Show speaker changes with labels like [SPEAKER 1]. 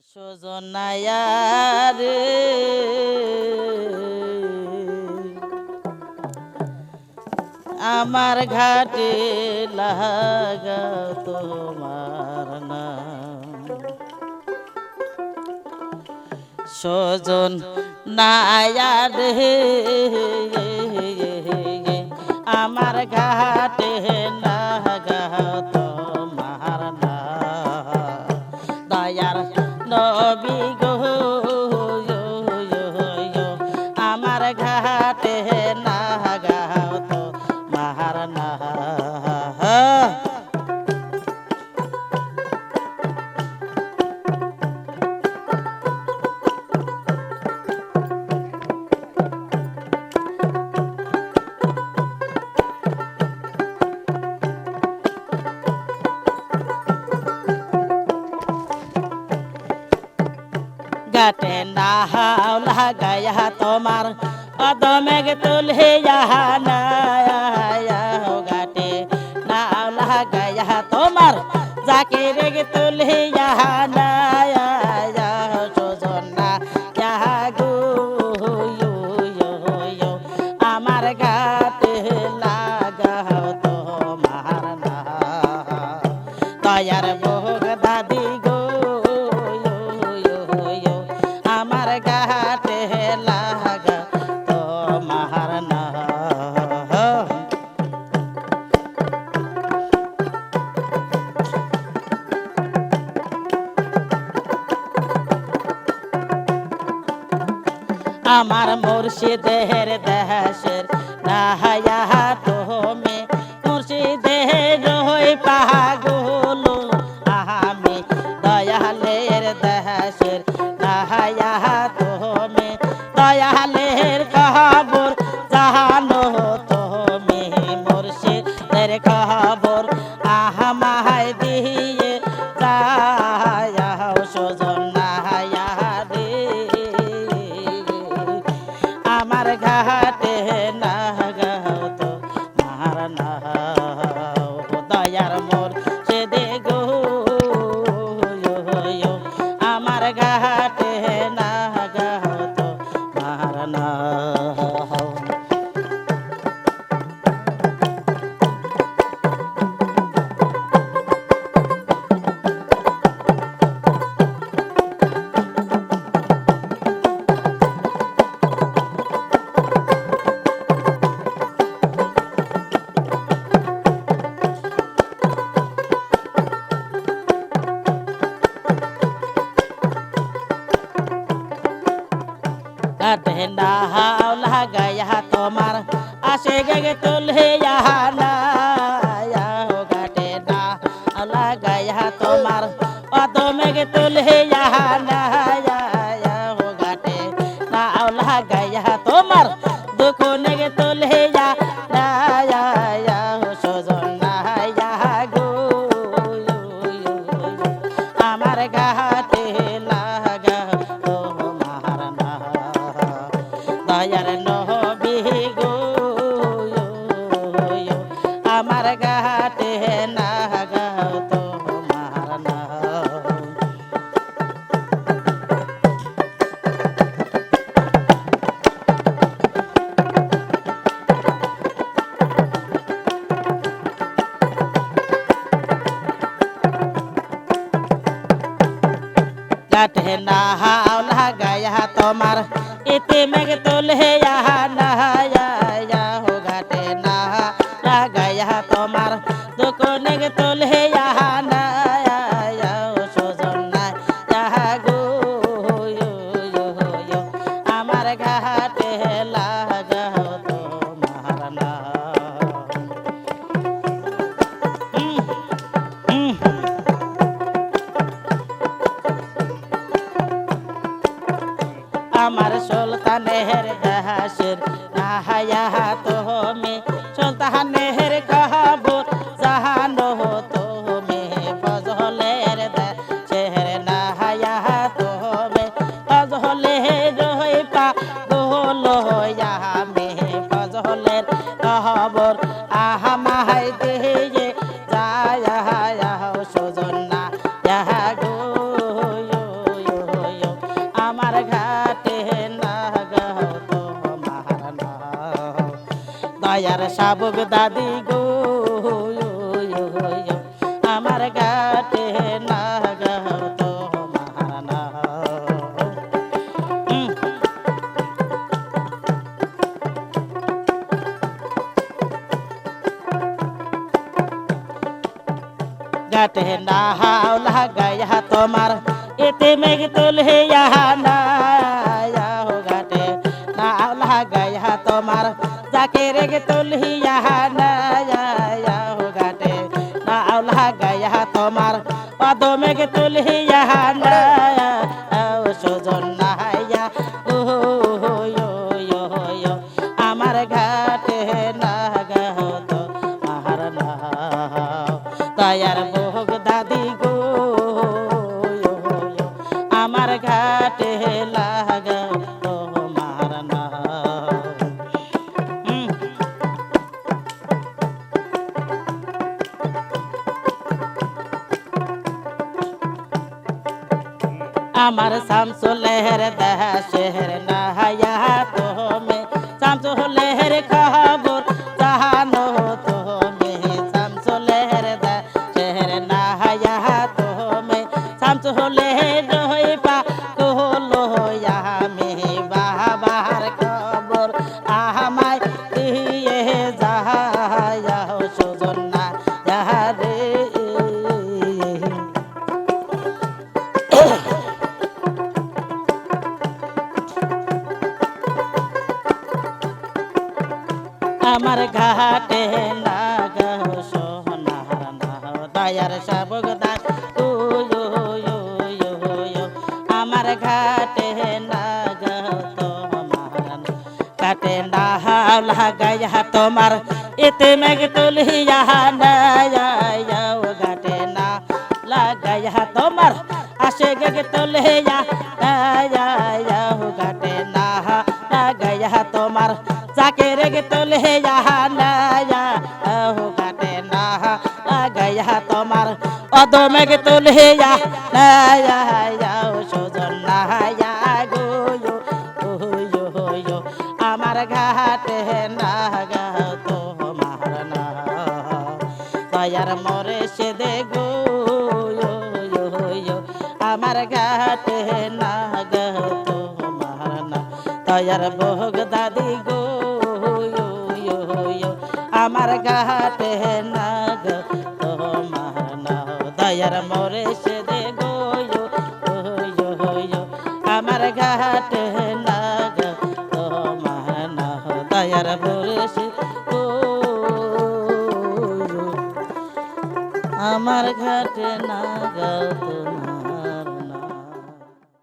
[SPEAKER 1] সজনায়ারে আমার ঘাটে লাগা তোমার নাম সজন নায়ারে আমার ঘাটে লাগা তোমার নাম দয়ার নবী গো আমার ঘাটে লাগা তোমার নাম গাটে নাহাও লাগায়া তোমার অদমেগ তুলহিয়া গাটে নাও লাগায়া তোমার যাকে রেগ তুলহিয়া সজনা গো আমার গাটে লাগাও তোমার না দয়ার ভোগ দাদি গো আমার গাটে লাগা তোমার না আমার মুর্শিদের দেশের নাহায়া তুমি মুর্শিদের হই পাগল আমি দয়ালের দেশের নাহায়া তুমি দয়ালের খবর জানো তুমি মুর্শিদের খবর আমায় দিয়ে যাও সজন নাহায়া রে আমার ঘাটে নাগাও তো মার নাও দয়ার মোর সে দে গো আমার ঘাটে নাগাও তো মার নাও গাটে নাহাও লাগায়া তোমার আসে গে তুলহিয়া গাটে নাহাও লাগায়া তোমার অদমেগ তুলহিয়া গাটে নাহাও লাগায়া তোমার দুঃখ নেগে তুলহিয়া সজন নাহায়া গো আমার ঘাটে লাগা তোমার না দয়ার নবী গো আমার ঘাটে লাগা তোমার না গাটে নাহাও লাগায়া তোমার ইতি মেঘ তুলহিয়া গাটে নাহা লাগায়া তোমার দুঃখ নেগ তুলহিয়া সজন না গো আমার ঘাটে লাগাও তোমার না আমার সুলতানের দেশের নাহায়া তুমি সুলতানের খবর জানো তুমি ফজলের দেশের নাহায়া তুমি ফজলের হই পাগল আমি ফজলের খবর আমায় দিয়ে যায় সজন না গো আমার ঘাটে না গাও তোমার নাম দয়ার শাবক দাদি গো আমার ঘাটে না গাও তোমার নাম घाटे नहाओ लगाया तुम्हार इते मेघ तुलहिया नाया हो घाटे नहाओ लगाया तुम्हार जाके रेग तुलहिया नाया हो घाटे नहाओ लगाया तुम्हार पदो मेघ तुलहिया नाया सुजन नहाया ओ यो আমার ঘাটে না গাও তো আহার না দয়ার ভোগ দাদি গো আমার ঘাটে লাগাও তোমার নাম আমার শামসুলের দেশের নাহায়া তুমি শামসুলের খবর জানো তুমি শামসুলের দেশের নাহায়া তুমি শামসুলের রইপা কহলো আমি বাবার খবর আমায় দিয়ে যাও সুজন না যারে আমার ঘাটে না গাও সোনার নাও দয়ার শাবক দাস আমার ঘাটে না গাও তোমার ঘাটে না লাগাইয়া তোমার এতে মেঘ তুলিয়া নাও ঘাটে না লাগাইয়া তোমার আসে গেগ তুলিয়া নাও ঘাটে না লাগাইয়া তোমার जाके रेग तोले नाया हो घाटे ना गया तुम्हार अदो मेघ तोले नाया सुजन नाया गो यो আমার ঘাটে না গাও তোমার না দয়ার মরে সে দে গো আমার ঘাটে না গাও তোমার না দয়ার ভোগ দাদি গো আমার ঘাটে না গো তোমার নাও দয়ার মোরে সে দে গো আমার ঘাটে না গো তোমার নাও দয়ার মোরে সে গো আমার ঘাটে না গো তোমার